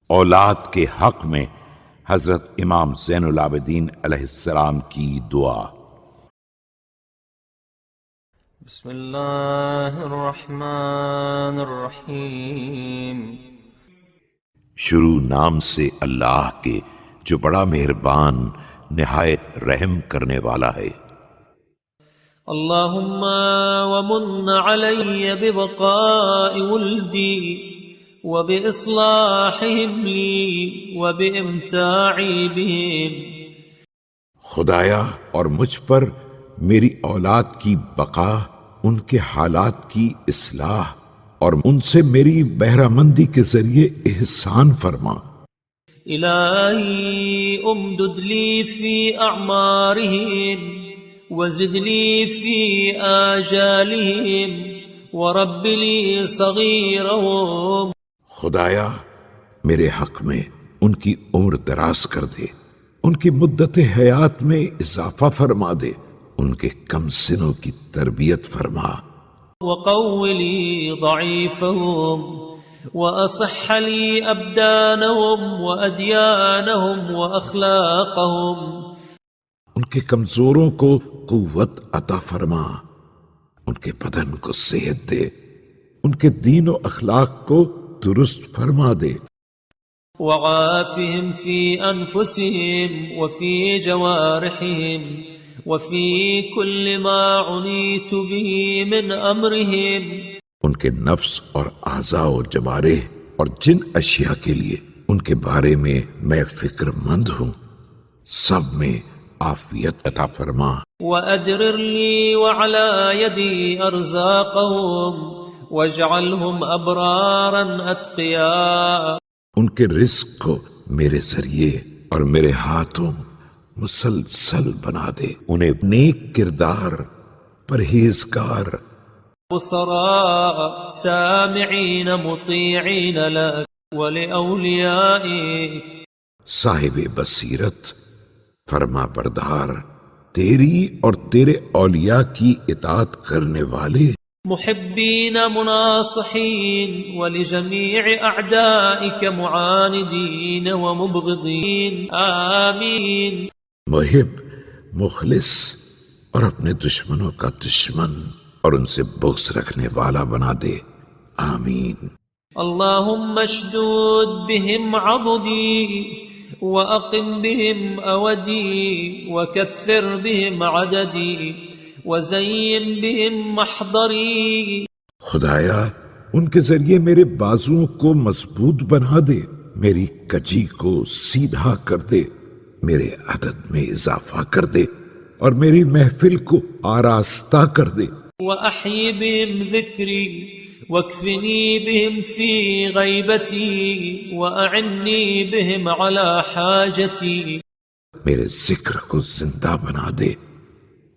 اولاد کے حق میں حضرت امام زین العابدین علیہ السلام کی دعا۔ بسم اللہ الرحمن الرحیم۔ شروع نام سے اللہ کے جو بڑا مہربان نہایت رحم کرنے والا ہے۔ اللہم ومن علی ببقاء ولدی وبإصلاحهم لی وبإمتاعی بہم۔ خدایا اور مجھ پر میری اولاد کی بقا، ان کے حالات کی اصلاح اور ان سے میری بہرہ مندی کے ذریعے احسان فرما۔ الہی امدد لی فی اعمارہم وزد لی فی آجالہم ورب لی صغیرہم۔ خدایا میرے حق میں ان کی عمر دراز کر دے، ان کی مدت حیات میں اضافہ فرما دے، ان کے کم سنوں کی تربیت فرما۔ وقو لی ضعیفہم وأصح لی ابدانہم وادیانہم واخلاقہم۔ ان کے کمزوروں کو قوت عطا فرما، ان کے بدن کو صحت دے، ان کے دین و اخلاق کو درست فرما دے۔ وعافہم فی انفسہم وفی جوارحہم وفی کل ما عنیت به من امرہم۔ ان کے نفس اور اعضاء و جوارح اور جن اشیاء کے لیے ان کے بارے میں میں فکر مند ہوں، سب میں عافیت عطا فرما۔ وَأَدْرِرْ لِي وَعَلَى يَدِي أَرْزَاقَهُمْ وَاجْعَلْهُمْ أَبْرَارًا أَتْقِيَاءَ۔ ان کے رزق کو میرے ذریعے اور میرے ہاتھوں مسلسل بنا دے، انہیں نیک کردار، پرہیزگار، بصراء سامعین مطیعین لك وَلِأَوْلِيَائِكَ۔ صاحب بصیرت، فرما بردار، تیری اور تیرے اولیاء کی اطاعت کرنے والے، محبین مناصحین ولجمیع اعدائک معاندین ومبغضین آمین۔ محب، مخلص اور اپنے دشمنوں کا دشمن اور ان سے بغض رکھنے والا بنا دے، آمین۔ اللہم اشدود بہم عضدی وأقم بهم أودي وكثر بهم عددي وزين بهم محضري۔ خدایا ان کے ذریعے میرے بازوؤں کو مضبوط بنا دے، میری کجی کو سیدھا کر دے، میرے عدد میں اضافہ کر دے اور میری محفل کو آراستہ کر دے۔ وأحيي بهم ذكري واكفني بهم في غيبتي وأعني بهم على حاجتي۔ میرے ذکر کو زندہ بنا دے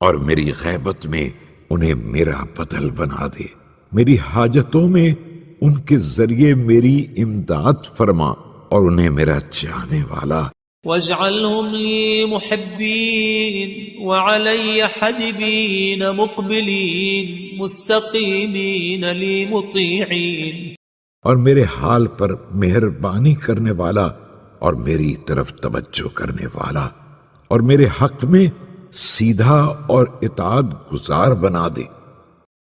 اور میری غیبت میں انہیں میرا بدل بنا دے، میری حاجتوں میں ان کے ذریعے میری امداد فرما اور انہیں میرا چاہنے والا۔ واجعلهم لي محبين وعلي حدبين مقبلين مستقيمين لي مطيعين۔ اور میرے حال پر مہربانی کرنے والا اور میری طرف توجہ کرنے والا اور میرے حق میں سیدھا اور اطاعت گزار بنا دے۔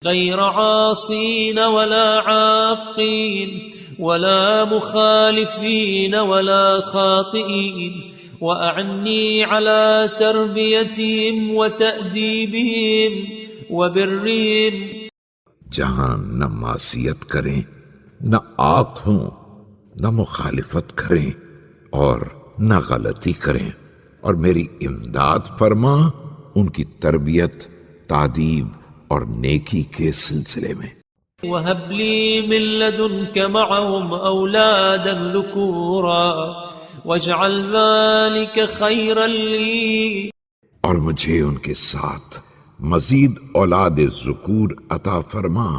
غیر عاصین ولا عاقین ولا مخالفین ولا خاطئین وأعنی على تربیتهم وتأدیبهم وبرهم۔ جہاں نہ معصیت کریں، نہ عاق ہوں، نہ مخالفت کریں اور نہ غلطی کریں، اور میری امداد فرما ان کی تربیت، تعدیب اور نیکی کے سلسلے میں۔ وهب لي من لدنك معهم أولادا ذكورا واجعل ذلك خيرا لي۔ اور مجھے ان کے ساتھ مزید اولاد ذکور عطا فرما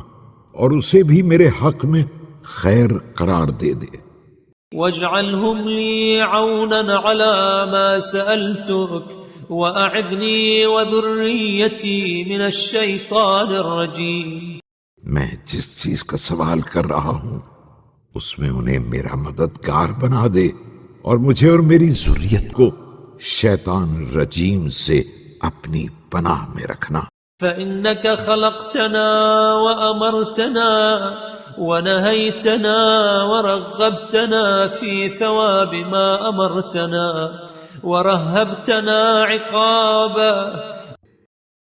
اور اسے بھی میرے حق میں خیر قرار دے دے۔ واجعلهم لي عونا على ما سألتك وأعذني وذريتي من الشيطان الرجيم۔ میں جس چیز کا سوال کر رہا ہوں اس میں انہیں میرا مددگار بنا دے اور مجھے اور میری ذریت کو شیطان رجیم سے اپنی پناہ میں رکھنا۔ فإنك خلقتنا وأمرتنا ونهيتنا ورغبتنا في ثواب ما أمرتنا ورهبتنا عقابا،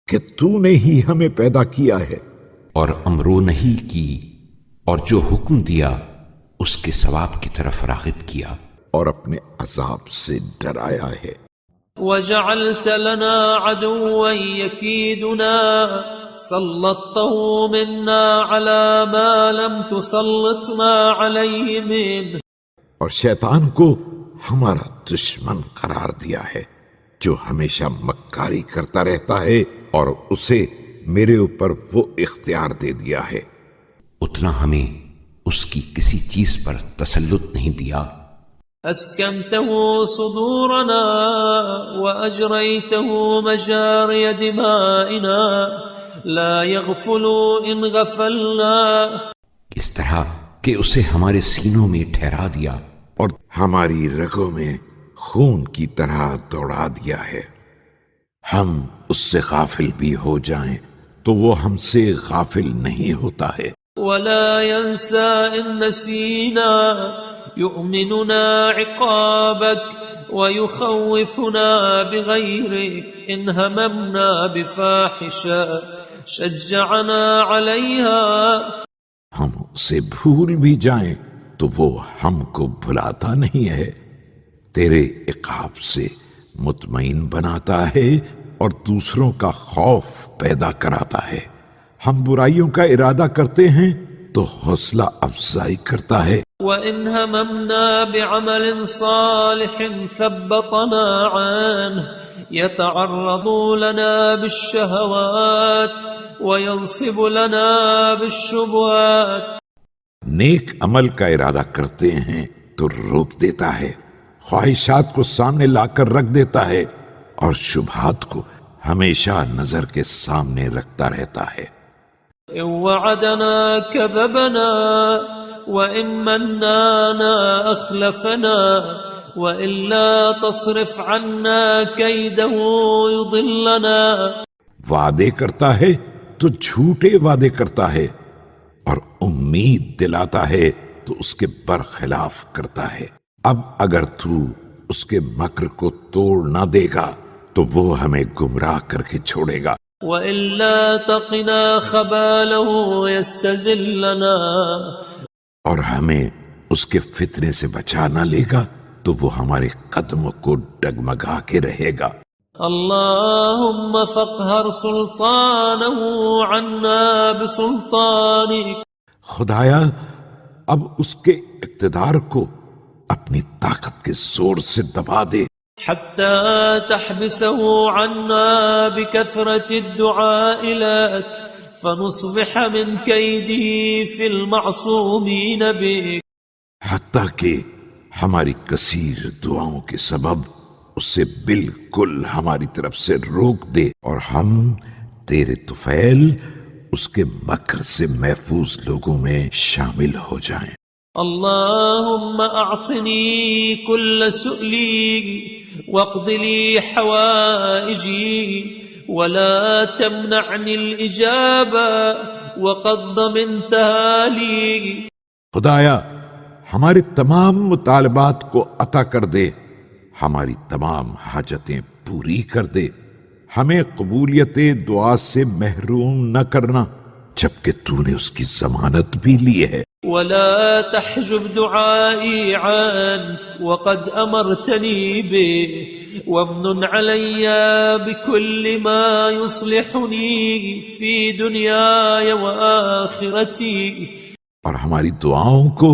کہ تو نے ہی ہمیں پیدا کیا ہے اور امرو نہیں کی، اور جو حکم دیا اس کے ثواب کی طرف راغب کیا، اور اپنے عذاب سے ڈرایا ہے۔ وجعلت لنا عدوا يكيدنا سلطته منا على ما لم تسلطنا عليه منه، اور شیطان کو ہمارا دشمن قرار دیا ہے جو ہمیشہ مکاری کرتا رہتا ہے، اور اسے میرے اوپر وہ اختیار دے دیا ہے اتنا ہمیں اس کی کسی چیز پر تسلط نہیں دیا۔ أسكنته صدورنا وأجريته مجاري دمائنا لا يغفل إن غفلنا، اس طرح کہ اسے ہمارے سینوں میں ٹھہرا دیا اور ہماری رگوں میں خون کی طرح دوڑا دیا ہے۔ ہم اس سے غافل بھی ہو جائیں تو وہ ہم سے غافل نہیں ہوتا ہے۔ ولا ينسى إن نسينا يؤمننا عقابك ويخوفنا بغيرك إن هممنا بفاحشة شجعنا عليها، ہم اسے بھول بھی جائیں تو وہ ہم کو بھلاتا نہیں ہے، تیرے عقاب سے مطمئن بناتا ہے اور دوسروں کا خوف پیدا کراتا ہے۔ ہم برائیوں کا ارادہ کرتے ہیں تو حوصلہ افزائی کرتا ہے۔ وإن هممنا بعمل صالح ثبطنا عنه يتعرض لنا بالشهوات وينصب لنا بالشبهات، نیک عمل کا ارادہ کرتے ہیں تو روک دیتا ہے، خواہشات کو سامنے لا کر رکھ دیتا ہے، اور شبہات کو ہمیشہ نظر کے سامنے رکھتا رہتا ہے۔ إن وعدنا كذبنا وإن منانا أخلفنا وإلا تصرف عنا كيده يضلنا، وعدے کرتا ہے تو جھوٹے وعدے کرتا ہے، اور امید دلاتا ہے تو اس کے برخلاف کرتا ہے۔ اب اگر تو اس کے مکر کو توڑ نہ دے گا تو وہ ہمیں گمراہ کر کے چھوڑے گا۔ وإلا تقنا خباله يستزلنا، اور ہمیں اس کے فتنے سے بچا نہ لے گا تو وہ ہمارے قدموں کو ڈگمگا کے رہے گا۔ اللهم فاقهر سلطانه عنا بسلطانك، خدایا اب اس کے اقتدار کو اپنی طاقت کے زور سے دبا دے، حتى تحبسه عنا بكثرة الدعاء لك فنصبح من كيده في المعصومين بك، حتیٰ کہ ہماری کثیر دعاؤں کے سبب اسے بالکل ہماری طرف سے روک دے، اور ہم تیرے طفیل اس کے مکر سے محفوظ لوگوں میں شامل ہو جائیں۔ اللهم أعطني كل سؤلي واقض لي حوائجي ولا تمنعني الإجابة وقد ضمنتها لي، خدایا ہمارے تمام مطالبات کو عطا کر دے، ہماری تمام حاجتیں پوری کر دے، ہمیں قبولیت دعا سے محروم نہ کرنا جبکہ تو نے اس کی ضمانت بھی لی ہے۔ ولا تحجب دعائي عنك وقد أمرتني به وامنن علي بكل ما يصلحني في دنياي وآخرتي، اور ہماری دعاؤں کو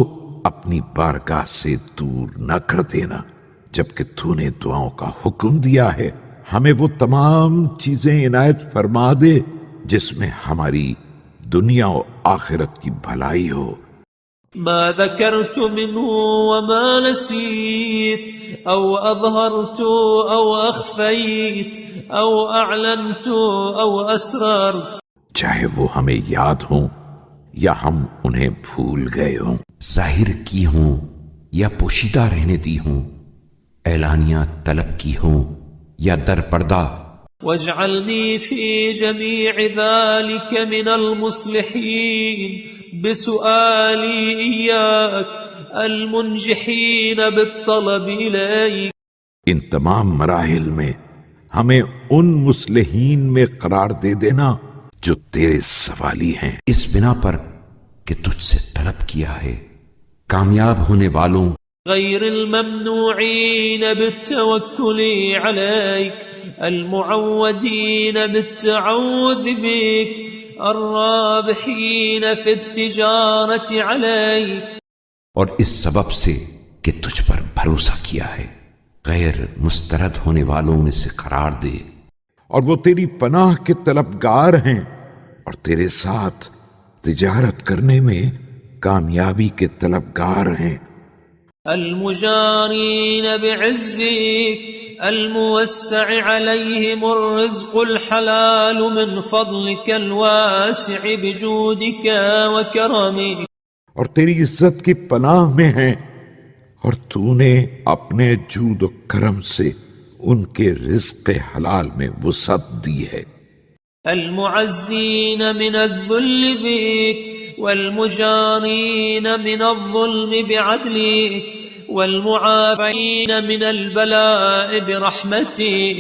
اپنی بارگاہ سے دور نہ کر دینا جبکہ تو نے دعاؤں کا حکم دیا ہے۔ ہمیں وہ تمام چیزیں عنایت فرما دے جس میں ہماری دنیا و آخرت کی بھلائی ہو۔ ما ذكرت منه وما نسيت أو أظهرت أو أخفيت أو أعلنت أو أسررت، چاہے وہ ہمیں یاد ہوں یا ہم انہیں بھول گئے ہوں۔ ظاہر کی ہوں یا پوشیدہ رہنے دی ہوں، اعلانیہ طلب کی ہوں یا در پردہ۔ واجعلني في جميع ذلك من المصلحين بسؤالي إياك المنجحين بالطلب إليك۔ ان تمام مراحل میں ہمیں ان مصلحین میں قرار دے دینا جو تیرے سوالی ہیں، اس بنا پر کہ تجھ سے طلب کیا ہے، کامیاب ہونے والوں غير الممنوعين بالتوكل عليك المعودين بالتعوذ بك الرابحين في التجارة عليك، اور اس سبب سے کہ تجھ پر بھروسہ کیا ہے، غیر مسترد ہونے والوں میں سے قرار دے، اور وہ تیری پناہ کے طلبگار ہیں اور تیرے ساتھ تجارت کرنے میں کامیابی کے طلبگار ہیں۔ المجارين بعزك الموسع عليهم الرزق الحلال من فضلك الواسع بجودك وكرمك، اور تیری عزت کی پناہ میں ہیں اور تو نے اپنے جود و کرم سے ان کے رزق حلال میں وسعت دی ہے۔ المعزين من الذل بك والمجارين من الظلم بعدلك والمعافين من البلاء برحمتك،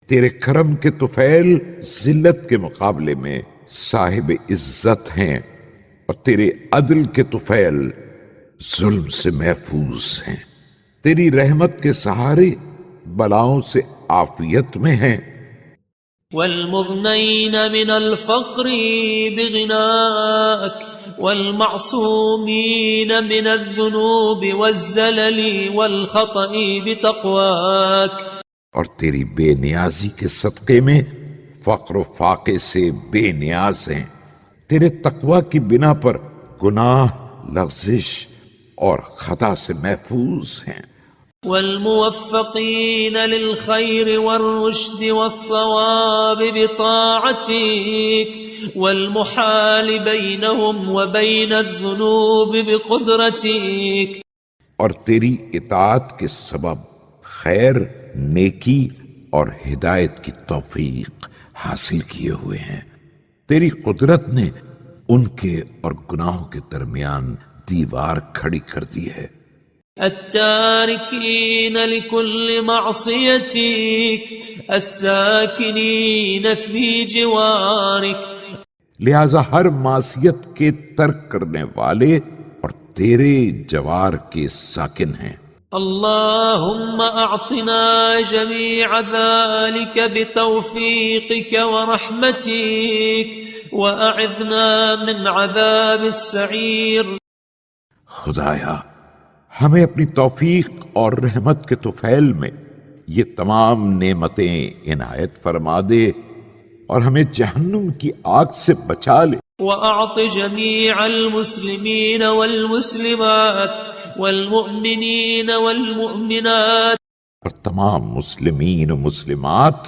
تیرے کرم کے طفیل ذلت کے مقابلے میں صاحب عزت ہیں اور تیرے عدل کے طفیل ظلم سے محفوظ ہیں، تیری رحمت کے سہارے بلاؤں سے عافیت میں ہیں۔ والمغنين من الفقر بغناك والمعصومين من الذنوب والزلل والخطأ بتقواك، اور تیری بے نیازی کے صدقے میں فقر و فاقے سے بے نیاز ہیں، تیرے تقوی کی بنا پر گناہ، لغزش اور خطا سے محفوظ ہیں۔ والموفقين للخير والرشد والصواب بطاعتك والمحال بينهم وبين الذنوب بقدرتك، اور تیری اطاعت کے سبب خیر، نیکی اور ہدایت کی توفیق حاصل کیے ہوئے ہیں، تیری قدرت نے ان کے اور گناہوں کے درمیان دیوار کھڑی کر دی ہے۔ التاركين لكل معصيتك الساكنين في جوارك، لہذا ہر معصیت کے ترک کرنے والے اور تیرے جوار کے ساکن ہیں۔ اللهم اعطنا جميع ذلك بتوفيقك ورحمتك واعذنا من عذاب السعير۔ خدایا ہمیں اپنی توفیق اور رحمت کے طفیل میں یہ تمام نعمتیں عنایت فرما دے اور ہمیں جہنم کی آگ سے بچا لے۔ وأعط جميع المسلمين والمسلمات والمؤمنين والمؤمنات، اور تمام مسلمین و مسلمات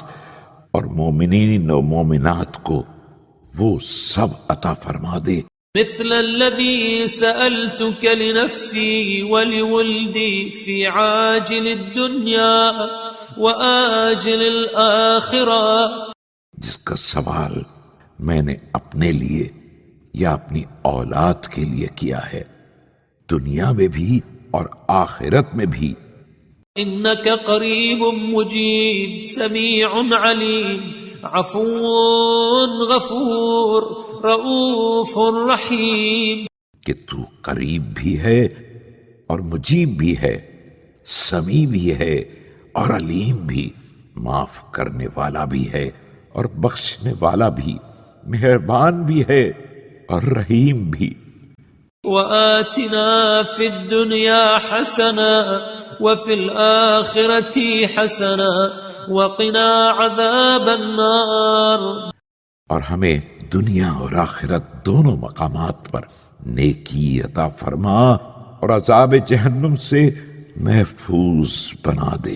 اور مومنین و مومنات کو وہ سب عطا فرما دے، مثل الذي سألتك لنفسي ولولدي في عاجل الدنيا وآجل الآخرة، جس کا سوال میں نے اپنے لیے یا اپنی اولاد کے لیے کیا ہے، دنیا میں بھی اور آخرت میں بھی۔ إنك قريب مجيب سميع عليم عفو غفور رؤوف رحیم، کہ تو قریب بھی ہے اور مجیب بھی ہے، سمیع بھی ہے اور علیم بھی، معاف کرنے والا بھی ہے اور بخشنے والا بھی، مہربان بھی ہے اور رحیم بھی۔ وآتنا في الدنيا حسنة وفي الآخرة حسنة وقنا عذاب النار، اور ہمیں دنیا اور آخرت دونوں مقامات پر نیکی عطا فرما اور عذاب جہنم سے محفوظ بنا دے۔